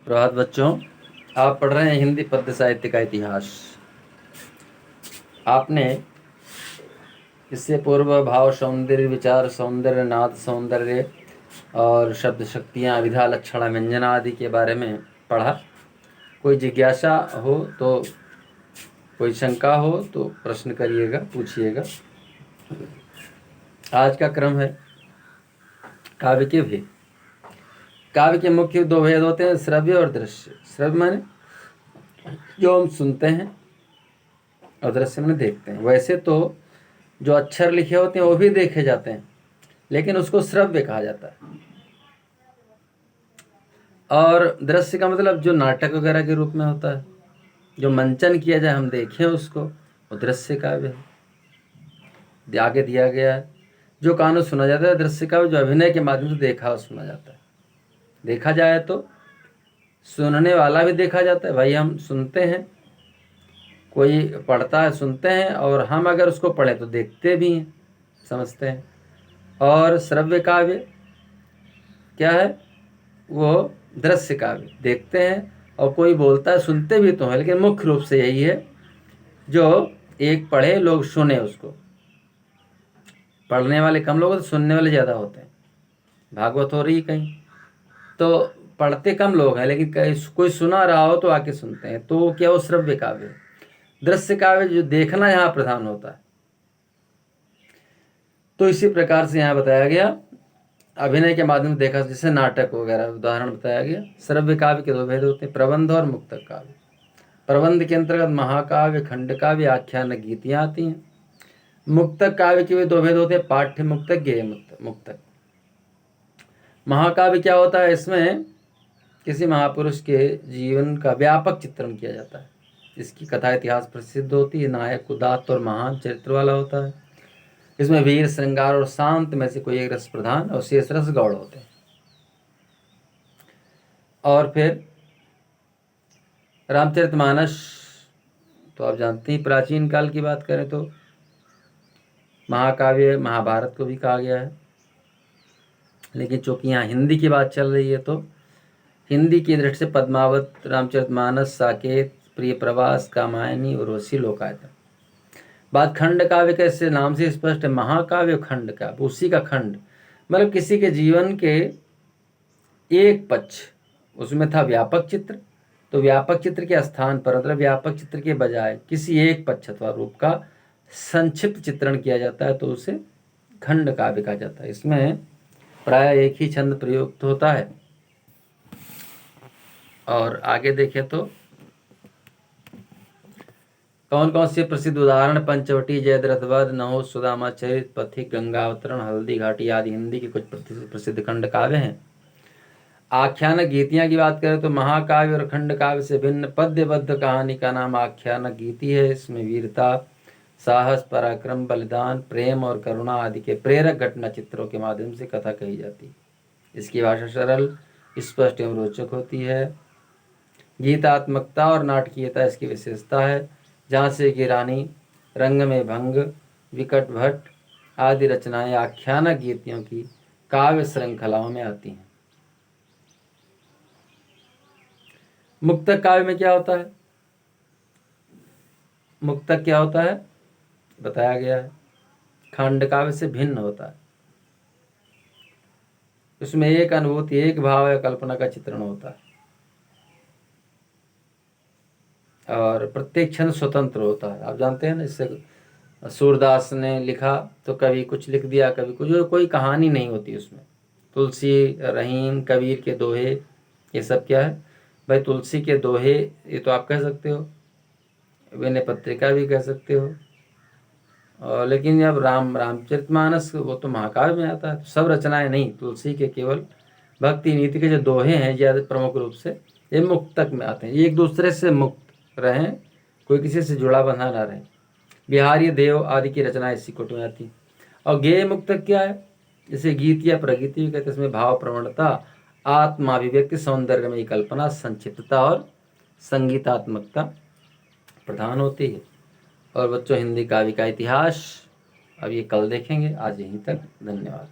प्रभात बच्चों, आप पढ़ रहे हैं हिंदी पद्य साहित्य का इतिहास। आपने इससे पूर्व भाव सौंदर्य, विचार सौंदर्य, नाद सौंदर्य और शब्द शक्तियाँ, विधा, लक्षण, व्यंजन आदि के बारे में पढ़ा। कोई जिज्ञासा हो तो, कोई शंका हो तो प्रश्न करिएगा, पूछिएगा। आज का क्रम है काव्य के भेद। काव्य के मुख्य दो भेद होते हैं, श्रव्य और दृश्य। श्रव्य माने जो हम सुनते हैं और दृश्य माने देखते हैं। वैसे तो जो अक्षर लिखे होते हैं वो भी देखे जाते हैं, लेकिन उसको श्रव्य कहा जाता है। और दृश्य का मतलब जो नाटक वगैरह के रूप में होता है, जो मंचन किया जाए, हम देखें उसको, वो दृश्य काव्य है। आगे दिया गया है जो कानों सुना जाता है दृश्य काव्य, जो अभिनय के माध्यम से देखा और सुना जाता है। देखा जाए तो सुनने वाला भी देखा जाता है। भाई हम सुनते हैं, कोई पढ़ता है, सुनते हैं, और हम अगर उसको पढ़ें तो देखते भी हैं, समझते हैं। और श्रव्य काव्य क्या है? वो दृश्य काव्य, देखते हैं और कोई बोलता है, सुनते भी तो हैं, लेकिन मुख्य रूप से यही है जो एक पढ़े, लोग सुने उसको। पढ़ने वाले कम लोग होते, सुनने वाले ज़्यादा होते हैं। भागवत हो रही कहीं तो पढ़ते कम लोग हैं, लेकिन कोई सुना रहा हो तो आके सुनते हैं, तो क्या वो श्रव्य काव्य है। दृश्य काव्य जो देखना यहाँ प्रधान होता है। तो इसी प्रकार से यहाँ बताया गया, अभिनय के माध्यम से देखा, जैसे नाटक वगैरह उदाहरण बताया गया। श्रव्य काव्य के दो भेद होते हैं, प्रबंध और मुक्तक काव्य। प्रबंध के अंतर्गत महाकाव्य, खंड काव्य, आख्यान, गीतियाँ आती हैं। मुक्तक काव्य के भी दो भेद होते हैं, पाठ्य मुक्तक, गेय मुक्तक। महाकाव्य क्या होता है? इसमें किसी महापुरुष के जीवन का व्यापक चित्रण किया जाता है। इसकी कथा इतिहास प्रसिद्ध होती है, नायक उदात्त और महान चरित्र वाला होता है। इसमें वीर, श्रृंगार और शांत में से कोई एक रस प्रधान और शेष रस गौड़ होते हैं। और फिर रामचरितमानस तो आप जानते हैं, प्राचीन काल की बात करें तो महाकाव्य महाभारत को भी कहा गया है। लेकिन चूंकि यहाँ हिंदी की बात चल रही है तो हिंदी की दृष्टि से पद्मावत, रामचरितमानस, साकेत, प्रिय प्रवास, कामायनी, उर्वशी, लोकायतन। बात खंड काव्य के इससे नाम से स्पष्ट है, महाकाव्य खंड काव्य, उसी का खंड मतलब किसी के जीवन के एक पक्ष, उसमें था व्यापक चित्र, तो व्यापक चित्र के स्थान पर, मतलब व्यापक चित्र के बजाय किसी एक पक्ष अथवा रूप का संक्षिप्त चित्रण किया जाता है, तो उसे खंड काव्य कहा जाता है। इसमें प्राय एक ही छंद प्रयुक्त होता है। और आगे देखें तो कौन कौन से प्रसिद्ध उदाहरण, पंचवटी, जयद्रथवध, नहुष, सुदामा चरित, पथिक, गंगावतरण, हल्दी घाटी आदि हिंदी के कुछ प्रसिद्ध खंड काव्य हैं। आख्यान गीतियाँ की बात करें तो महाकाव्य और खंड काव्य से भिन्न पद्यबद्ध कहानी का नाम आख्यान गीति है। इसमें वीरता, साहस, पराक्रम, बलिदान, प्रेम और करुणा आदि के प्रेरक घटना चित्रों के माध्यम से कथा कही जाती है। इसकी भाषा सरल, स्पष्ट एवं रोचक होती है। गीतात्मकता और नाटकीयता इसकी विशेषता है। झांसी की रानी, रंग में भंग, विकट भट्ट आदि रचनाएं आख्यान गीतियों की काव्य श्रृंखलाओं में आती हैं। मुक्तक काव्य में क्या होता है? मुक्तक क्या होता है बताया गया है, खंड काव्य से भिन्न होता है। उसमें एक अनुभूति, एक भाव या कल्पना का चित्रण होता है और प्रत्येक छंद स्वतंत्र होता है। आप जानते हैं ना, इससे सूरदास ने लिखा तो कभी कुछ लिख दिया, कभी कुछ, कोई कहानी नहीं होती उसमें। तुलसी, रहीम, कबीर के दोहे, ये सब क्या है भाई? तुलसी के दोहे ये तो आप कह सकते हो, विनय पत्रिका भी कह सकते हो। और लेकिन जब रामचरितमानस वो तो महाकाव्य में आता है, तो सब रचनाएं नहीं, तुलसी के केवल भक्ति नीति के जो दोहे हैं ज़्यादा प्रमुख रूप से ये मुक्तक में आते हैं। ये एक दूसरे से मुक्त रहें, कोई किसी से जुड़ा बंधा ना रहे। बिहारी, देव आदि की रचनाएं इसी कोट में आती। और गेय मुक्तक क्या है? जैसे गीत या प्रगीति कहते हैं, इसमें भाव प्रवणता, आत्माभिव्यक्ति, सौंदर्यमयी कल्पना, संक्षिप्तता और संगीतात्मकता प्रधान होती है। और बच्चों, हिंदी काव्य का इतिहास अब ये कल देखेंगे। आज यहीं तक, धन्यवाद।